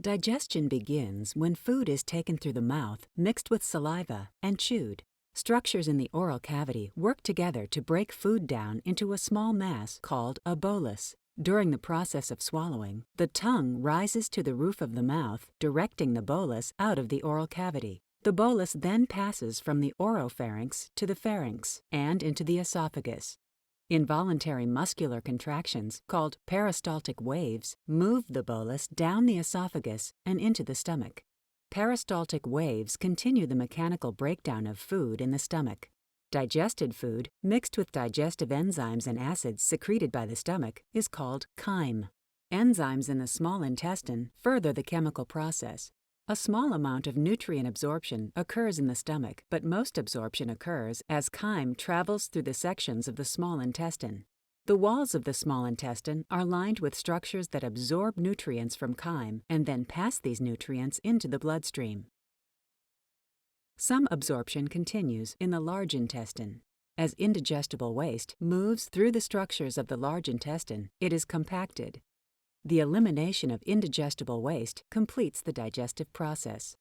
Digestion begins when food is taken through the mouth, mixed with saliva, and chewed. Structures in the oral cavity work together to break food down into a small mass called a bolus. During the process of swallowing, the tongue rises to the roof of the mouth, directing the bolus out of the oral cavity. The bolus then passes from the oropharynx to the pharynx and into the esophagus. Involuntary muscular contractions, called peristaltic waves, move the bolus down the esophagus and into the stomach. Peristaltic waves continue the mechanical breakdown of food in the stomach. Digested food, mixed with digestive enzymes and acids secreted by the stomach, is called chyme. Enzymes in the small intestine further the chemical process. A small amount of nutrient absorption occurs in the stomach, but most absorption occurs as chyme travels through the sections of the small intestine. The walls of the small intestine are lined with structures that absorb nutrients from chyme and then pass these nutrients into the bloodstream. Some absorption continues in the large intestine. As indigestible waste moves through the structures of the large intestine, it is compacted. The elimination of indigestible waste completes the digestive process.